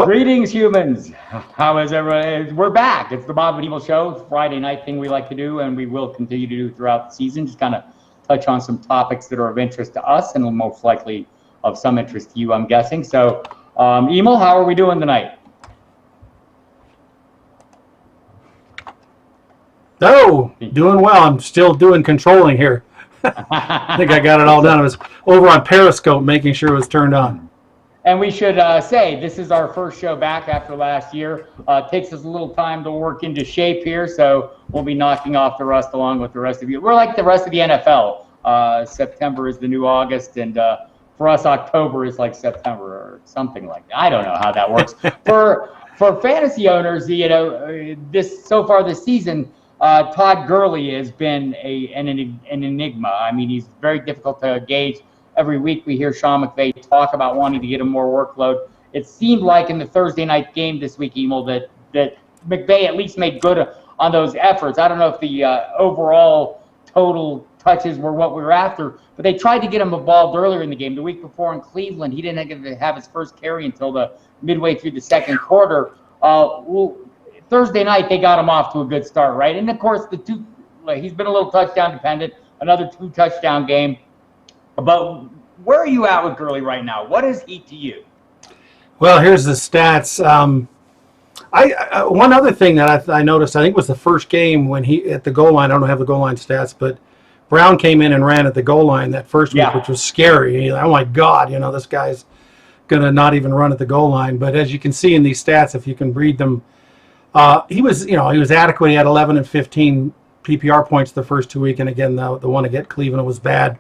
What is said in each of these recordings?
Greetings, humans. How is everyone? We're back. It's the Bob and Emil show. It's a Friday night thing we like to do, and we will continue to do throughout the season. Just kind of touch on some topics that are of interest to us and most likely of some interest to you, I'm guessing. So, Emil, how are we doing tonight? Oh, doing well. I'm still doing controlling here. I think I got it all done. I was over on Periscope making sure it was turned on. And we should say this is our first show back after last year. It takes us a little time to work into shape here, so we'll be knocking off the rust along with the rest of you. We're like the rest of the NFL. September is the new August, and for us, October is like September or something like that. I don't know how that works. For fantasy owners, so far this season, Todd Gurley has been an enigma. I mean, he's very difficult to gauge. Every week we hear Sean McVay talk about wanting to get him more workload. It seemed like in the Thursday night game this week, Emil, that McVay at least made good on those efforts. I don't know if the overall total touches were what we were after, but they tried to get him involved earlier in the game. The week before in Cleveland, he didn't have his first carry until the midway through the second quarter. Thursday night, they got him off to a good start, right? And, of course, he's been a little touchdown dependent, another 2-touchdown game. But where are you at with Gurley right now? What is he to you? Well, here's the stats. One other thing that I noticed, I think was the first game when he at the goal line. I don't have the goal line stats, but Brown came in and ran at the goal line that first week, which was scary. Oh my God, this guy's gonna not even run at the goal line. But as you can see in these stats, if you can read them, he was adequate. He had 11 and 15 PPR points the first 2 weeks, and again the one against Cleveland was bad.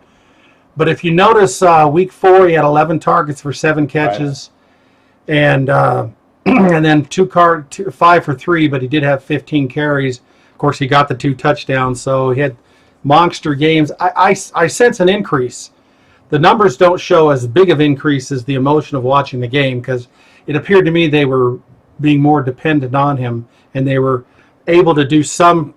But if you notice, week 4, he had 11 targets for 7 catches, right. And then 5 for 3, but he did have 15 carries. Of course, he got the 2 touchdowns, so he had monster games. I sense an increase. The numbers don't show as big of increase as the emotion of watching the game, because it appeared to me they were being more dependent on him, and they were able to do some,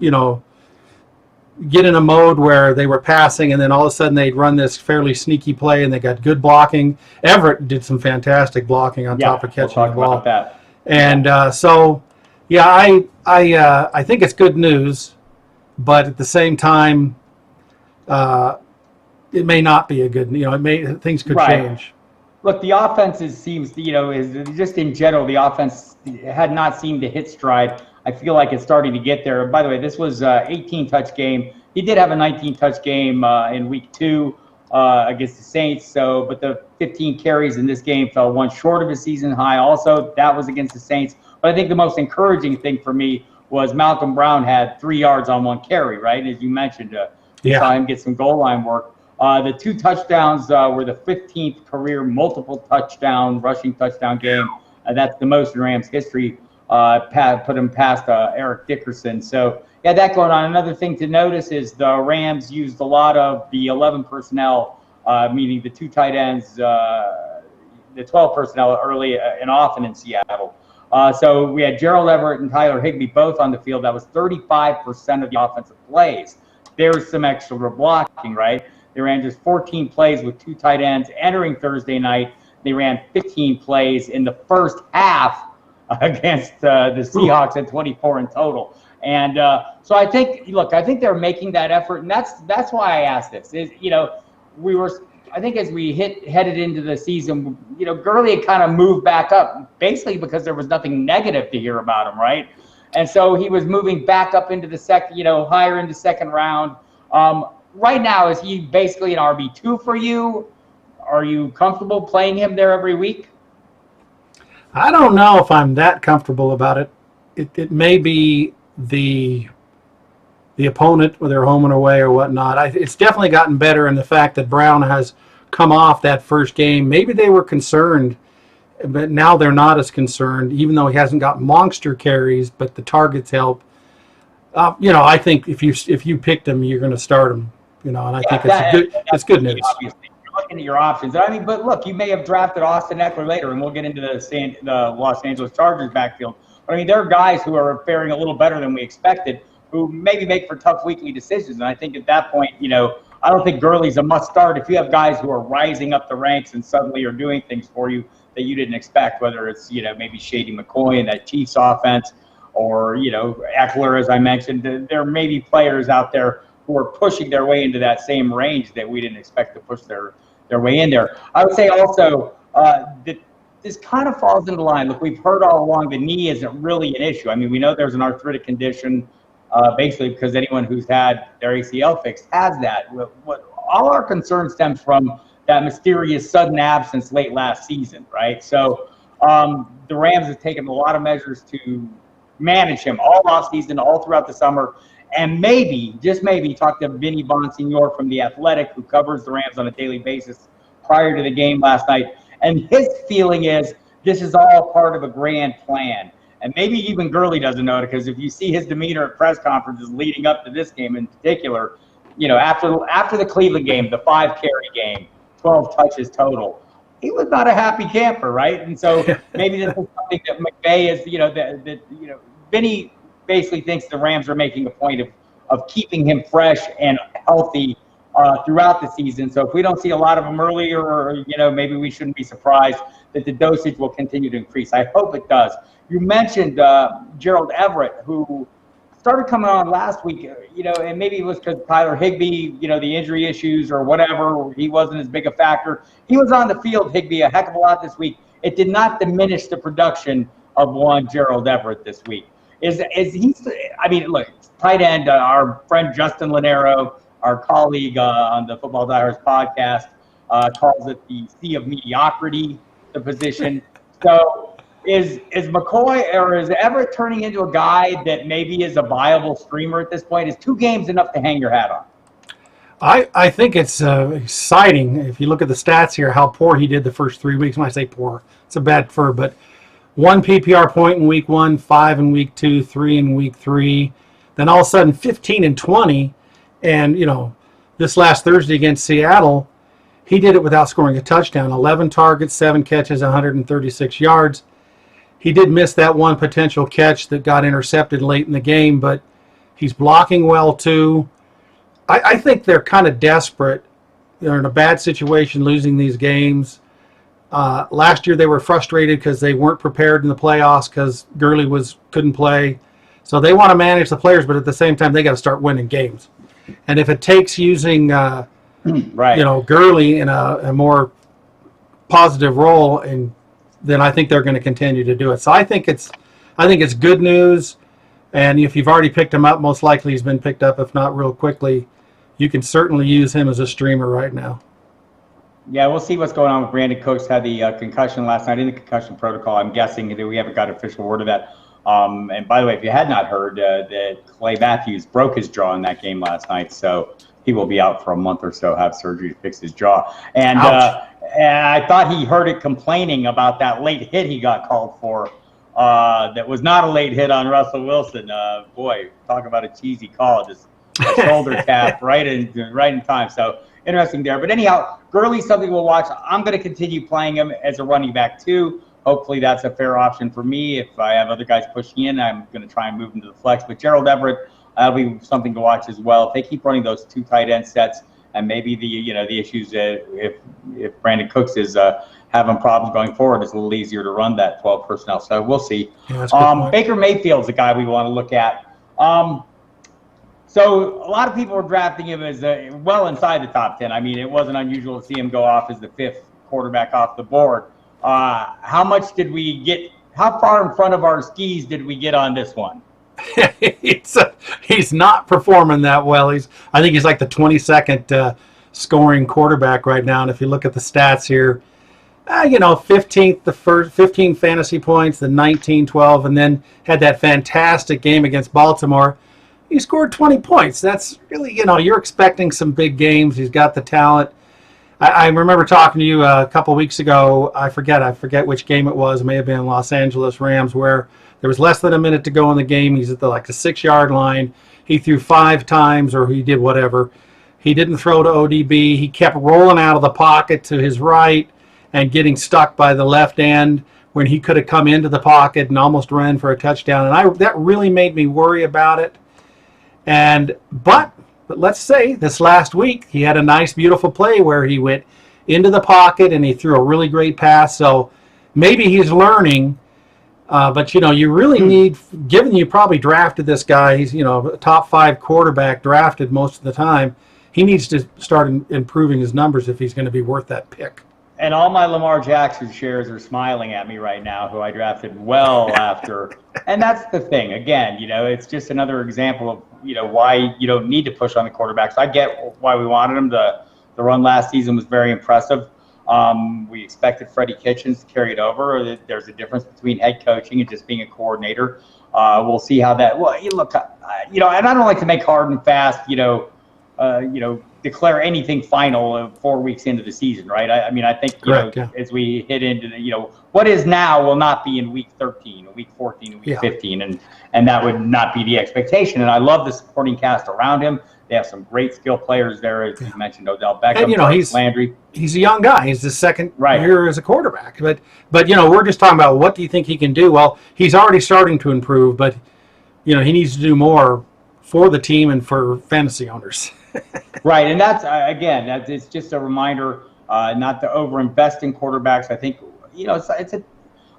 get in a mode where they were passing, and then all of a sudden they'd run this fairly sneaky play, and they got good blocking. Everett did some fantastic blocking on top of catching the ball. And I think it's good news, but at the same time, it may not be a good. Things could change. Look, the offense seems is just in general, the offense had not seemed to hit stride. I feel like it's starting to get there. By the way, this was an 18-touch game. He did have a 19-touch game in week 2 against the Saints. But the 15 carries in this game fell one short of his season high. Also, that was against the Saints. But I think the most encouraging thing for me was Malcolm Brown had 3 yards on 1 carry, right? As you mentioned, we saw him get some goal line work. The 2 touchdowns were the 15th career multiple rushing touchdown game. That's the most in Rams history. Put him past Eric Dickerson. So, that going on. Another thing to notice is the Rams used a lot of the 11 personnel, meaning the 2 tight ends, the 12 personnel early and often in Seattle. So we had Gerald Everett and Tyler Higbee both on the field. That was 35% of the offensive plays. There's some extra blocking, right? They ran just 14 plays with 2 tight ends entering Thursday night. They ran 15 plays in the first half against the Seahawks at 24 in total. And so I think they're making that effort, and that's why I asked this. I think as we headed into the season, Gurley had kind of moved back up, basically because there was nothing negative to hear about him, right? And so he was moving back up into the higher into second round. Right now, is he basically an RB2 for you? Are you comfortable playing him there every week? I don't know if I'm that comfortable about it. It may be the opponent, whether they're home and away or whatnot. It's definitely gotten better in the fact that Brown has come off that first game. Maybe they were concerned, but now they're not as concerned, even though he hasn't got monster carries, but the targets help. I think if you picked him, you're going to start him. And I think it's good news. Obviously, you're looking at your options. But look, you may have drafted Austin Eckler later, and we'll get into the Los Angeles Chargers backfield. But there are guys who are faring a little better than we expected, who maybe make for tough weekly decisions. And I think at that point, I don't think Gurley's a must start. If you have guys who are rising up the ranks and suddenly are doing things for you, that you didn't expect, whether it's, maybe Shady McCoy in that Chiefs offense or, Eckler, as I mentioned. There may be players out there who are pushing their way into that same range that we didn't expect to push their way in there. I would say also that this kind of falls into line. Look, we've heard all along the knee isn't really an issue. I mean, we know there's an arthritic condition, basically because anyone who's had their ACL fixed has that. All our concern stems from that mysterious sudden absence late last season, right? So the Rams have taken a lot of measures to manage him all offseason, all throughout the summer, and maybe, just maybe, talk to Vinny Bonsignor from The Athletic, who covers the Rams on a daily basis prior to the game last night. And his feeling is this is all part of a grand plan. And maybe even Gurley doesn't know it, because if you see his demeanor at press conferences leading up to this game in particular, after the Cleveland game, the 5-carry game, 12 touches total, he was not a happy camper, right? And so maybe this is something that McVay is, Vinny basically thinks the Rams are making a point of keeping him fresh and healthy throughout the season. So if we don't see a lot of them early, or maybe we shouldn't be surprised that the dosage will continue to increase. I hope it does. You mentioned Gerald Everett, who started coming on last week, and maybe it was because Tyler Higbee, the injury issues or whatever, he wasn't as big a factor. He was on the field, Higbee, a heck of a lot this week. It did not diminish the production of one Gerald Everett this week. Is he? I mean, look, tight end. Our friend Justin Lanero, our colleague on the Football Diehards podcast, calls it the sea of mediocrity, the position. So is McCoy or is Everett turning into a guy that maybe is a viable streamer at this point? Is 2 games enough to hang your hat on? I think it's exciting. If you look at the stats here, how poor he did the first 3 weeks. When I say poor, it's a bad for, but 1 PPR point in week 1, 5 in week 2, 3 in week 3. Then all of a sudden 15 and 20. And, this last Thursday against Seattle, he did it without scoring a touchdown. 11 targets, 7 catches, 136 yards. He did miss that one potential catch that got intercepted late in the game, but he's blocking well too. I think they're kind of desperate. They're in a bad situation losing these games. Last year they were frustrated because they weren't prepared in the playoffs because Gurley couldn't play. So they want to manage the players, but at the same time they got to start winning games. And if it takes using Gurley in a more positive role, then I think they're going to continue to do it. So I think it's good news. And if you've already picked him up, most likely he's been picked up, if not real quickly. You can certainly use him as a streamer right now. Yeah, we'll see what's going on with Brandon Cooks. Had the concussion last night in the concussion protocol. I'm guessing that we haven't got official word of that. And by the way, if you had not heard, that Clay Matthews broke his jaw in that game last night, so he will be out for a month or so, have surgery to fix his jaw. And I thought he heard it complaining about that late hit he got called for. That was not a late hit on Russell Wilson. Boy, talk about a cheesy call. Just a shoulder tap right in time. So interesting there. But anyhow, Gurley's something we'll watch. I'm going to continue playing him as a running back too. Hopefully that's a fair option for me. If I have other guys pushing in, I'm going to try and move him to the flex. But Gerald Everett, that'll be something to watch as well. If they keep running those 2 tight end sets, and maybe the issues if Brandon Cooks is having problems going forward, it's a little easier to run that 12 personnel. So we'll see. Yeah, Baker Mayfield's a guy we want to look at. So a lot of people were drafting him as well inside the top 10. I mean, it wasn't unusual to see him go off as the 5th quarterback off the board. How much did we get? How far in front of our skis did we get on this one? He's not performing that well. I think he's like the 22nd scoring quarterback right now. And if you look at the stats here, 15th, the first 15 fantasy points, the 19, 12, and then had that fantastic game against Baltimore. He scored 20 points. That's really, you're expecting some big games. He's got the talent. I remember talking to you a couple weeks ago. I forget which game it was. It may have been Los Angeles Rams, where there was less than a minute to go in the game. He's at the 6-yard line. He threw 5 times, or he did whatever. He didn't throw to ODB. He kept rolling out of the pocket to his right and getting stuck by the left end when he could have come into the pocket and almost ran for a touchdown. And that really made me worry about it. But let's say this last week he had a nice, beautiful play where he went into the pocket and he threw a really great pass. So maybe he's learning. But, you really need, given you probably drafted this guy, he's, a top 5 quarterback drafted most of the time, he needs to start improving his numbers if he's going to be worth that pick. And all my Lamar Jackson shares are smiling at me right now, who I drafted well after. And that's the thing. Again, it's just another example of, why you don't need to push on the quarterbacks. I get why we wanted him. The run last season was very impressive. We expected Freddie Kitchens to carry it over. There's a difference between head coaching and just being a coordinator. We'll see how that. Well, look, and I don't like to make hard and fast, declare anything final 4 weeks into the season, right? I think Correct, as we hit into what is now will not be in week 13, or week 14, or week 15, and that would not be the expectation. And I love the supporting cast around him. They have some great skill players there, as you mentioned, Odell Beckham, and Landry. He's a young guy. He's the second year as a quarterback. But we're just talking about what do you think he can do? Well, he's already starting to improve, but he needs to do more for the team and for fantasy owners. Right, and that's it's just a reminder not to overinvest in quarterbacks. I think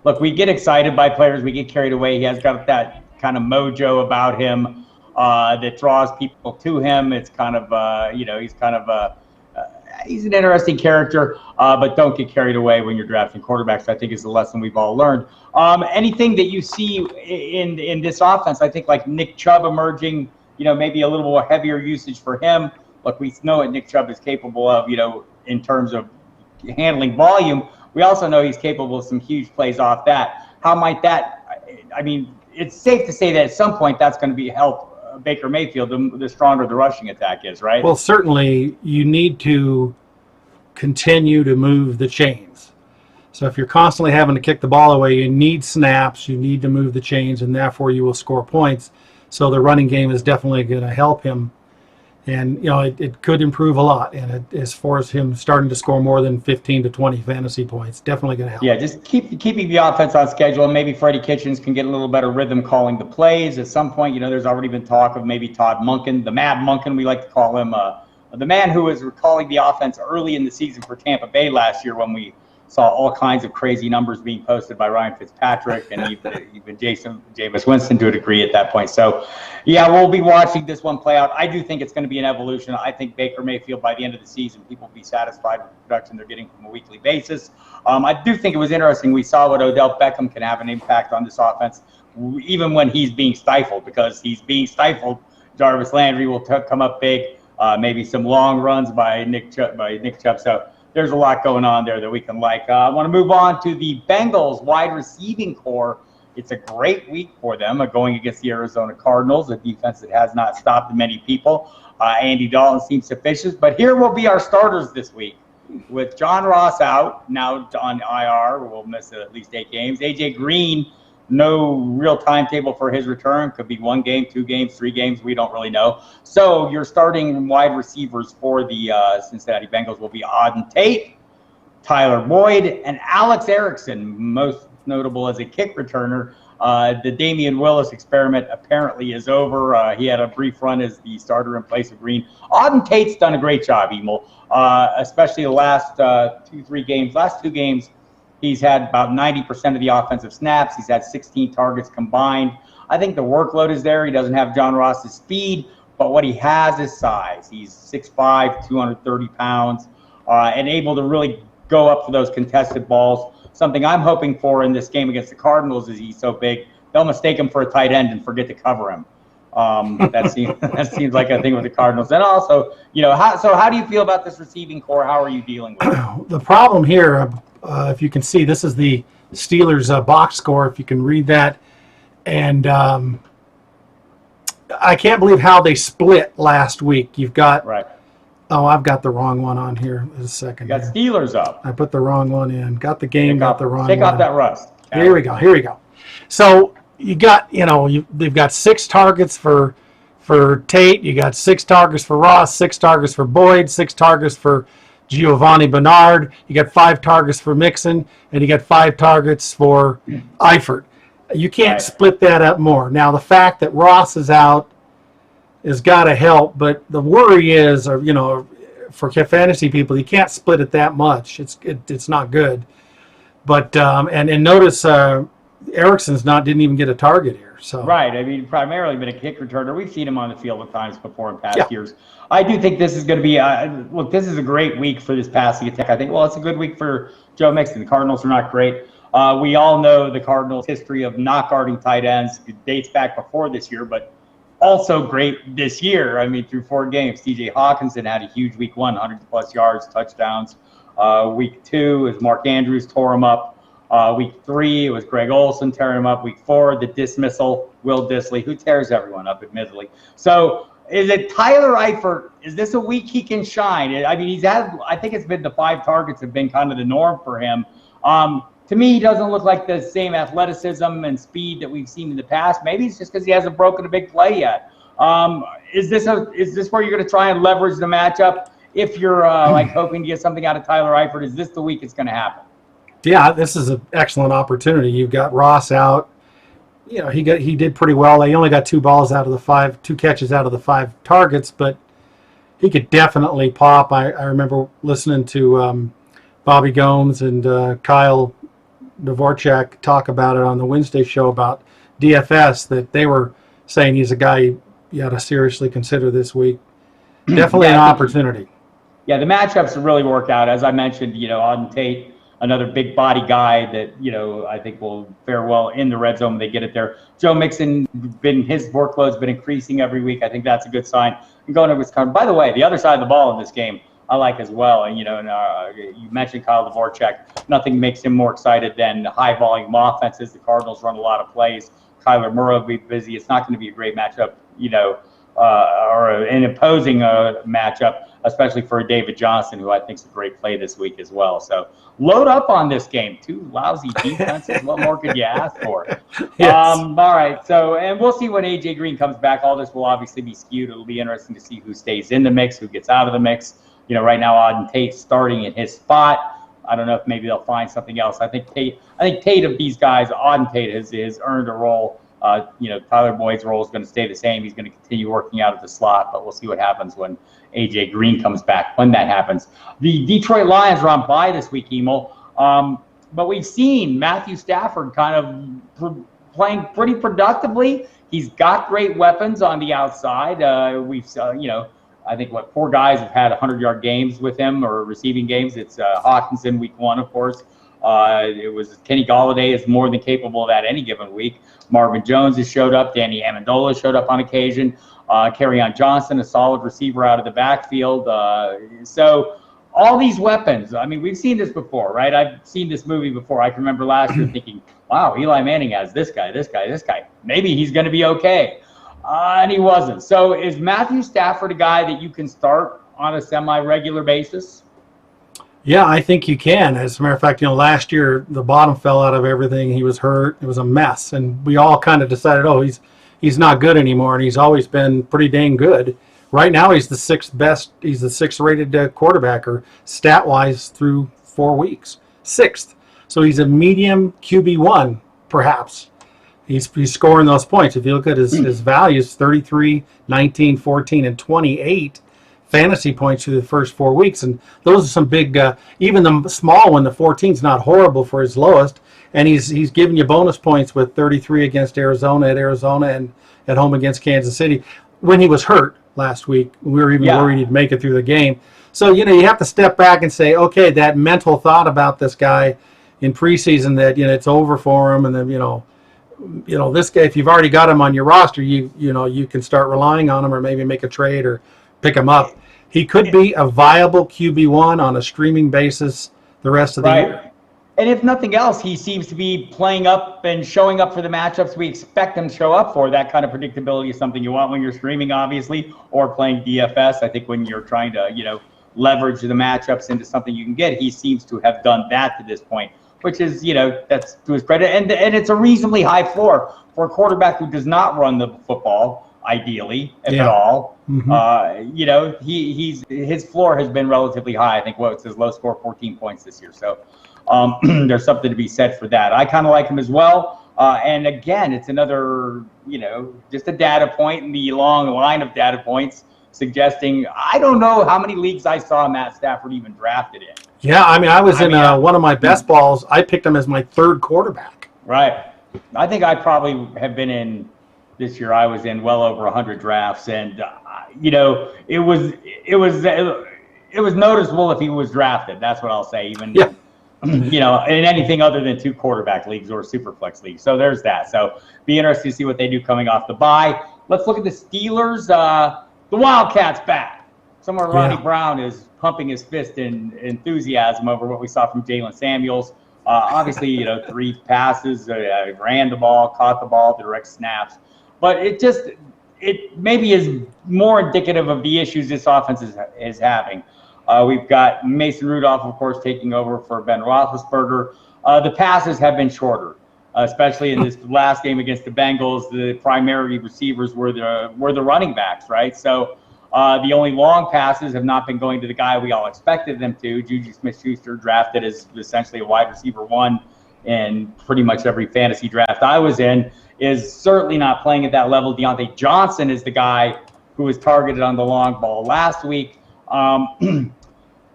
look, we get excited by players, we get carried away. He has got that kind of mojo about him that draws people to him. It's kind of he's an interesting character, but don't get carried away when you're drafting quarterbacks. I think is the lesson we've all learned. Anything that you see in this offense, I think like Nick Chubb emerging. Maybe a little more heavier usage for him. Look, we know what Nick Chubb is capable of, in terms of handling volume. We also know he's capable of some huge plays off that. How might that, it's safe to say that at some point that's going to help Baker Mayfield, the stronger the rushing attack is, right? Well, certainly you need to continue to move the chains. So if you're constantly having to kick the ball away, you need snaps, you need to move the chains, and therefore you will score points. So the running game is definitely going to help him. And, it could improve a lot. And as far as him starting to score more than 15 to 20 fantasy points, definitely going to help. Yeah, just keeping the offense on schedule. And maybe Freddie Kitchens can get a little better rhythm calling the plays. At some point, there's already been talk of maybe Todd Monken, the Mad Monken, we like to call him, the man who was calling the offense early in the season for Tampa Bay last year when we saw all kinds of crazy numbers being posted by Ryan Fitzpatrick and even Jameis Winston to a degree at that point. So, yeah, we'll be watching this one play out. I do think it's going to be an evolution. I think Baker Mayfield, by the end of the season, people will be satisfied with the production they're getting from a weekly basis. I do think it was interesting. We saw what Odell Beckham can have an impact on this offense, even when he's being stifled, because he's being stifled. Jarvis Landry will come up big, maybe some long runs by Nick Chubb. So, there's a lot going on there that we can like. I want to move on to the Bengals wide receiving core. It's a great week for them going against the Arizona Cardinals, a defense that has not stopped many people. Andy Dalton seems sufficient, but here will be our starters this week. With John Ross out, now on IR, we'll miss at least 8 games. A.J. Green, no real timetable for his return. Could be 1 game, 2 games, 3 games. We don't really know. So your starting wide receivers for the Cincinnati Bengals will be Auden Tate, Tyler Boyd, and Alex Erickson, most notable as a kick returner. The Damian Willis experiment apparently is over. He had a brief run as the starter in place of Green. Auden Tate's done a great job, Emil, especially the last 2 games. Last 2 games, he's had about 90% of the offensive snaps. He's had 16 targets combined. I think the workload is there. He doesn't have John Ross's speed, but what he has is size. He's 6'5", 230 pounds, and able to really go up for those contested balls. Something I'm hoping for in this game against the Cardinals is he's so big, they'll mistake him for a tight end and forget to cover him. That seems like a thing with the Cardinals. And also, how do you feel about this receiving core? How are you dealing with it? The problem here, if you can see, this is the Steelers box score, if you can read that. And I can't believe how they split last week. You've got right. Oh, I've got the wrong one on here. A second. You got Steelers up. I put the wrong one in. Got the game. Got the wrong one. Take off that rust. Here we go. So you got, they've got 6 targets for Tate. You got 6 targets for Ross, 6 targets for Boyd, 6 targets for Giovanni Bernard. You got 5 targets for Mixon, and you got 5 targets for Eifert. You can't split that up more. Now, the fact that Ross is out has got to help, but the worry is, for fantasy people, you can't split it that much. It's not good. But and notice Erickson's didn't even get a target here. So right. I mean, primarily been a kick returner. We've seen him on the field at times before in past years. I do think this is going to be look. This is a great week for this passing attack. I think. Well, it's a good week for Joe Mixon. The Cardinals are not great. We all know the Cardinals' history of not guarding tight ends. It dates back before this year, but also great this year. I mean, through 4 games, T.J. Hawkinson had a huge week 1, 100+ yards, touchdowns. Week 2 is Mark Andrews tore him up. Week 3, it was Greg Olsen tearing him up. Week 4, the dismissal, Will Dissly, who tears everyone up admittedly. So is it Tyler Eifert? Is this a week he can shine? I mean, I think it's been the 5 targets have been kind of the norm for him. To me, he doesn't look like the same athleticism and speed that we've seen in the past. Maybe it's just because he hasn't broken a big play yet. Is this where you're going to try and leverage the matchup? If you're hoping to get something out of Tyler Eifert, is this the week it's going to happen? Yeah, this is an excellent opportunity. You've got Ross out. You know, he did pretty well. They only got 2 catches out of the 5 targets, but he could definitely pop. I remember listening to Bobby Gomes and Kyle Dvorak talk about it on the Wednesday show about DFS, that they were saying he's a guy you got to seriously consider this week. Definitely an opportunity. Yeah, the matchups really work out. As I mentioned, Auden Tate, another big body guy that, I think will fare well in the red zone when they get it there. Joe Mixon, his workload's been increasing every week. I think that's a good sign. And going to Wisconsin. By the way, the other side of the ball in this game, I like as well. And, you mentioned Kyle Dvorak. Nothing makes him more excited than high volume offenses. The Cardinals run a lot of plays. Kyler Murray will be busy. It's not going to be a great matchup, or an imposing matchup, especially for David Johnson, who I think is a great play this week as well. So load up on this game. 2 lousy defenses. What more could you ask for? Yes. All right. So, and we'll see when A.J. Green comes back. All this will obviously be skewed. It'll be interesting to see who stays in the mix, who gets out of the mix. Right now, Auden Tate's starting in his spot. I don't know if maybe they'll find something else. I think Tate of these guys, Auden Tate has earned a role. Tyler Boyd's role is going to stay the same. He's going to continue working out of the slot, but we'll see what happens when A.J. Green comes back, when that happens. The Detroit Lions are on bye this week, Emil, but we've seen Matthew Stafford kind of playing pretty productively. He's got great weapons on the outside. I think 4 guys have had 100-yard games with him, or receiving games. It's Hawkinson week 1, of course. It was Kenny Golladay is more than capable of that any given week. Marvin Jones has showed up. Danny Amendola showed up on occasion. Kerryon Johnson, a solid receiver out of the backfield. So all these weapons, I mean, we've seen this before, right? I've seen this movie before. I can remember last year thinking, wow, Eli Manning has this guy. Maybe he's going to be okay. And he wasn't. So is Matthew Stafford a guy that you can start on a semi-regular basis? Yeah, I think you can. As a matter of fact, last year the bottom fell out of everything. He was hurt. It was a mess, and we all kind of decided, he's not good anymore, and he's always been pretty dang good. Right now, he's the 6th best. He's the 6th rated quarterback, or stat-wise, through 4 weeks. 6th. So he's a medium QB1, perhaps. He's scoring those points. If you look at his values, 33, 19, 14, and 28 fantasy points through the first 4 weeks. And those are some big, even the small one, the 14 is not horrible for his lowest. And he's giving you bonus points with 33 against Arizona and at home against Kansas City. When he was hurt last week, we were even worried he'd make it through the game. So, you have to step back and say, okay, that mental thought about this guy in preseason that, it's over for him. And then, this guy, if you've already got him on your roster, you can start relying on him, or maybe make a trade or pick him up. He could be a viable QB1 on a streaming basis the rest of the year. And if nothing else, he seems to be playing up and showing up for the matchups we expect him to show up for. That kind of predictability is something you want when you're streaming, obviously, or playing DFS. I think when you're trying to, leverage the matchups into something you can get, he seems to have done that to this point, which is, that's to his credit. And it's a reasonably high floor for a quarterback who does not run the football, ideally, if at all. Mm-hmm. His floor has been relatively high. I think it's his low score, 14 points this year. So there's something to be said for that. I kind of like him as well. And again, it's another, just a data point in the long line of data points suggesting, I don't know how many leagues I saw Matt Stafford even drafted in. Yeah, I mean, I was in one of my best balls. I picked him as my third quarterback. Right. I think I probably have been in this year. I was in well over 100 drafts, and it was noticeable if he was drafted. That's what I'll say. Even in anything other than 2 quarterback leagues or super flex leagues. So there's that. So be interested to see what they do coming off the bye. Let's look at the Steelers. The Wildcats back. Somewhere Ronnie Brown is pumping his fist in enthusiasm over what we saw from Jalen Samuels. Obviously, 3 passes, ran the ball, caught the ball, direct snaps. But it maybe is more indicative of the issues this offense is having. We've got Mason Rudolph, of course, taking over for Ben Roethlisberger. The passes have been shorter, especially in this last game against the Bengals. The primary receivers were the running backs, right? So the only long passes have not been going to the guy we all expected them to. Juju Smith-Schuster, drafted as essentially a wide receiver 1 in pretty much every fantasy draft I was in, is certainly not playing at that level. Deontay Johnson is the guy who was targeted on the long ball last week.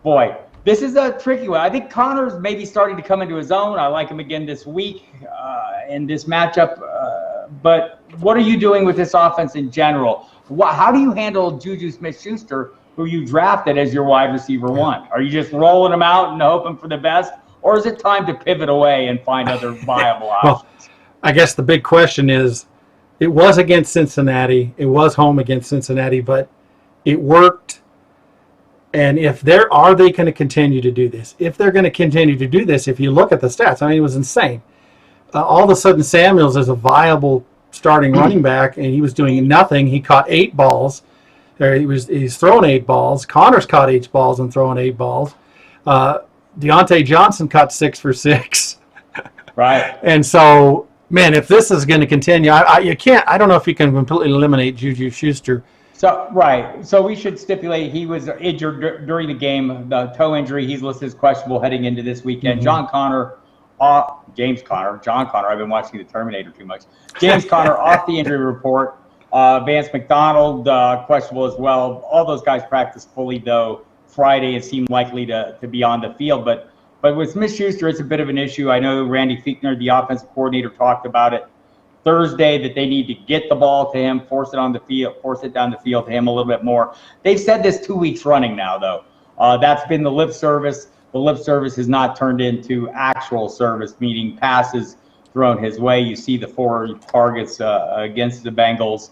Boy, this is a tricky one. I think Connor's maybe starting to come into his own. I like him again this week in this matchup. But what are you doing with this offense in general? How do you handle Juju Smith-Schuster, who you drafted as your wide receiver 1? Are you just rolling him out and hoping for the best? Or is it time to pivot away and find other viable options? Well, I guess the big question is, it was against Cincinnati. It was home against Cincinnati, but it worked. And are they going to continue to do this? If they're going to continue to do this, if you look at the stats, I mean, it was insane. All of a sudden, Samuels is a viable starting running back, and he was doing nothing. He caught 8 balls. He's thrown 8 balls. Connor's caught 8 balls and thrown 8 balls. Deontay Johnson caught 6 for 6. Right. And so, man, if this is going to continue, you can't. I don't know if you can completely eliminate Juju Schuster. So right. So we should stipulate he was injured during the game, the toe injury. He's listed as questionable heading into this weekend. John Connor. I've been watching The Terminator too much. James Conner off the injury report. Vance McDonald questionable as well. All those guys practiced fully though Friday and seem likely to be on the field. But with Smith-Schuster, it's a bit of an issue. I know Randy Fichtner, the offensive coordinator, talked about it Thursday that they need to get the ball to him, force it down the field to him a little bit more. They've said this 2 weeks running now though. That's been the lip service. The lip service has not turned into actual service, meaning passes thrown his way. You see the 4 targets against the Bengals.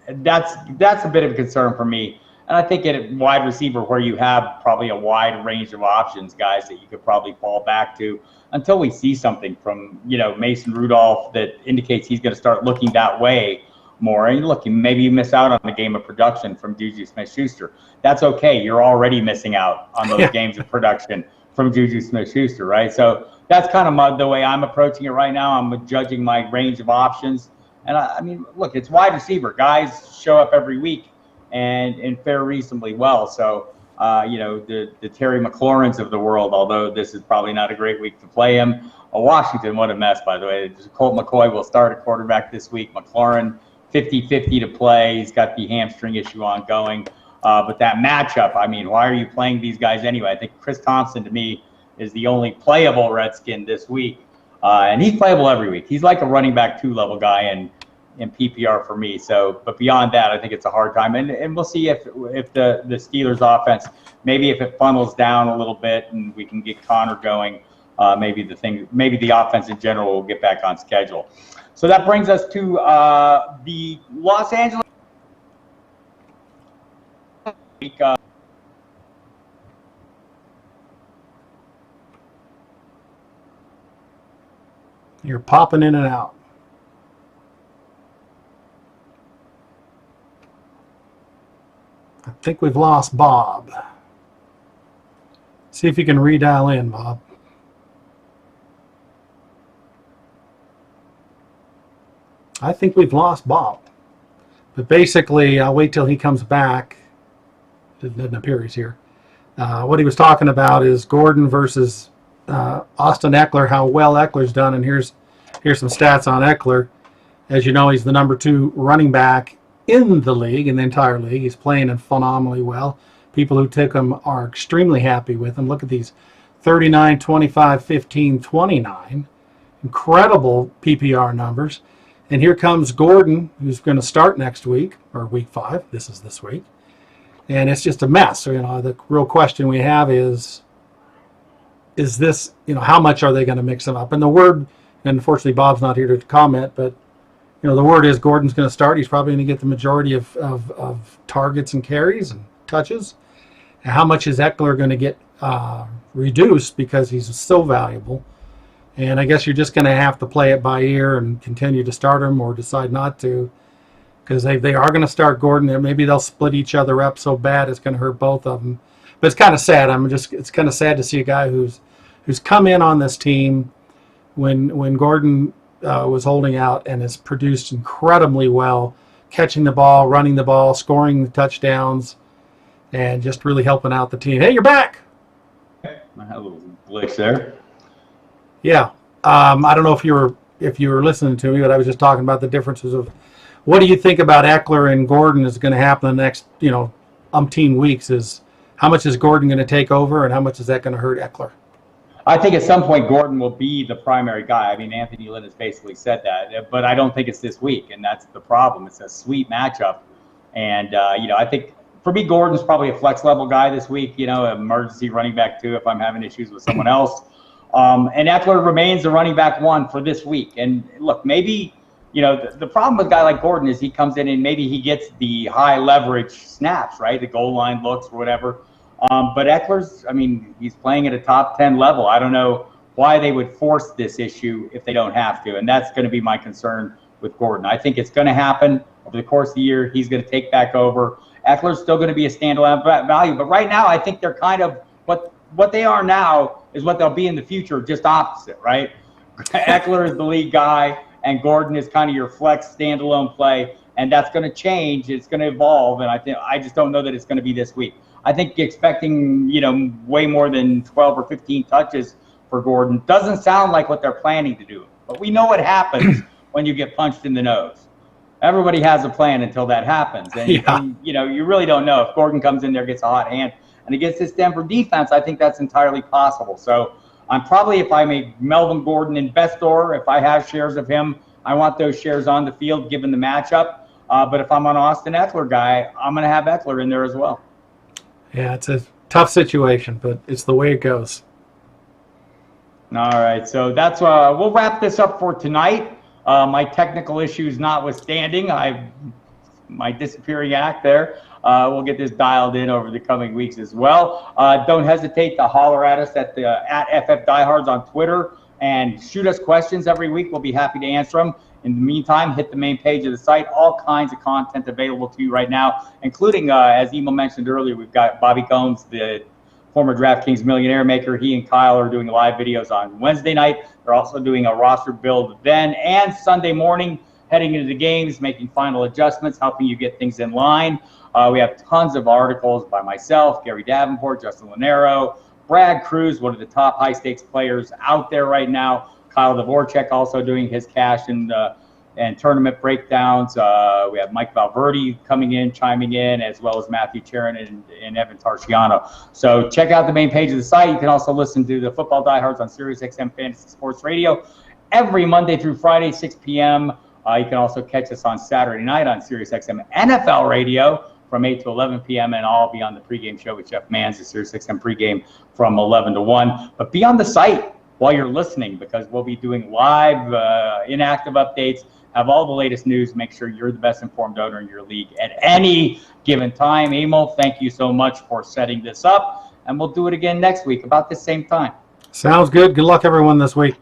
That's a bit of a concern for me. And I think at wide receiver, where you have probably a wide range of options, guys that you could probably fall back to until we see something from Mason Rudolph that indicates he's going to start looking that way more. And look, maybe you miss out on the game of production from Juju Smith-Schuster. That's okay. You're already missing out on those games of production from Juju Smith-Schuster, right? So that's kind of the way I'm approaching it right now. I'm judging my range of options. And I mean, look, it's wide receiver. Guys show up every week and fare reasonably well. So, the Terry McLaurins of the world, although this is probably not a great week to play him. Washington, what a mess, by the way. Colt McCoy will start at quarterback this week. McLaurin, 50-50 to play. He's got the hamstring issue ongoing. But that matchup, I mean, why are you playing these guys anyway? I think Chris Thompson, to me, is the only playable Redskin this week. And he's playable every week. He's like a running back 2 level guy in PPR for me. So, but beyond that, I think it's a hard time. And we'll see if the Steelers offense, maybe if it funnels down a little bit and we can get Connor going, maybe the offense in general will get back on schedule. So that brings us to the Los Angeles week. You're popping in and out. I think we've lost Bob. See if you can redial in, Bob. I think we've lost Bob. But basically, I'll wait till he comes back. It doesn't appear he's here. What he was talking about is Gordon versus Austin Eckler, how well Eckler's done. And here's some stats on Eckler. As you know, he's the number 2 running back in the league, in the entire league. He's playing phenomenally well. People who took him are extremely happy with him. Look at these 39, 25, 15, 29. Incredible PPR numbers. And here comes Gordon, who's going to start next week, or week 5. This is this week. And it's just a mess. So, the real question we have is this, how much are they going to mix them up? And the word, and unfortunately Bob's not here to comment, but, the word is Gordon's going to start. He's probably going to get the majority of targets and carries and touches. And how much is Eckler going to get reduced because he's so valuable? And I guess you're just going to have to play it by ear and continue to start him or decide not to, because they are going to start Gordon. And maybe they'll split each other up so bad it's going to hurt both of them. But it's kind of sad. It's kind of sad to see a guy who's come in on this team when Gordon was holding out and has produced incredibly well, catching the ball, running the ball, scoring the touchdowns, and just really helping out the team. Hey, you're back. I had a little glitch there. Yeah. I don't know if you were listening to me, but I was just talking about the differences of what do you think about Eckler and Gordon is going to happen in the next, umpteen weeks. Is how much is Gordon going to take over and how much is that going to hurt Eckler? I think at some point Gordon will be the primary guy. I mean, Anthony Lynn has basically said that, but I don't think it's this week, and that's the problem. It's a sweet matchup, and I think for me Gordon's probably a flex level guy this week. Emergency running back 2 if I'm having issues with someone else, and Eckler remains the running back 1 for this week. And look, maybe the problem with a guy like Gordon is he comes in and maybe he gets the high leverage snaps, right? The goal line looks or whatever. But Eckler's, he's playing at a top 10 level. I don't know why they would force this issue if they don't have to. And that's going to be my concern with Gordon. I think it's going to happen over the course of the year. He's going to take back over. Eckler's still going to be a standalone value. But right now, I think they're kind of what they are now is what they'll be in the future, just opposite, right? Eckler is the lead guy, and Gordon is kind of your flex standalone play. And that's going to change. It's going to evolve. And I just don't know that it's going to be this week. I think expecting, way more than 12 or 15 touches for Gordon doesn't sound like what they're planning to do. But we know what happens when you get punched in the nose. Everybody has a plan until that happens. And, you really don't know. If Gordon comes in there, gets a hot hand, and against this Denver defense, I think that's entirely possible. So I'm probably, if I'm a Melvin Gordon investor, if I have shares of him, I want those shares on the field given the matchup. But if I'm an Austin Eckler guy, I'm going to have Eckler in there as well. Yeah, it's a tough situation, but it's the way it goes. All right, so that's we'll wrap this up for tonight. My technical issues notwithstanding, my disappearing act there. We'll get this dialed in over the coming weeks as well. Don't hesitate to holler at us at FF Diehards on Twitter and shoot us questions every week. We'll be happy to answer them. In the meantime, hit the main page of the site. All kinds of content available to you right now, including, as Emil mentioned earlier, we've got Bobby Combs, the former DraftKings millionaire maker. He and Kyle are doing live videos on Wednesday night. They're also doing a roster build then and Sunday morning, heading into the games, making final adjustments, helping you get things in line. We have tons of articles by myself, Gary Davenport, Justin Lanero, Brad Cruz, one of the top high-stakes players out there right now. Kyle Dvorak also doing his cash and tournament breakdowns. We have Mike Valverde coming in, chiming in, as well as Matthew Charon and Evan Tarciano. So check out the main page of the site. You can also listen to the Football Diehards on SiriusXM Fantasy Sports Radio every Monday through Friday, 6 p.m. You can also catch us on Saturday night on SiriusXM NFL Radio from 8 to 11 p.m. and I'll be on the pregame show with Jeff Mans at SiriusXM pregame from 11 to 1. But be on the site while you're listening, because we'll be doing live inactive updates, have all the latest news, make sure you're the best informed owner in your league at any given time. Emil, thank you so much for setting this up, and we'll do it again next week about the same time. Sounds good. Good luck everyone this week.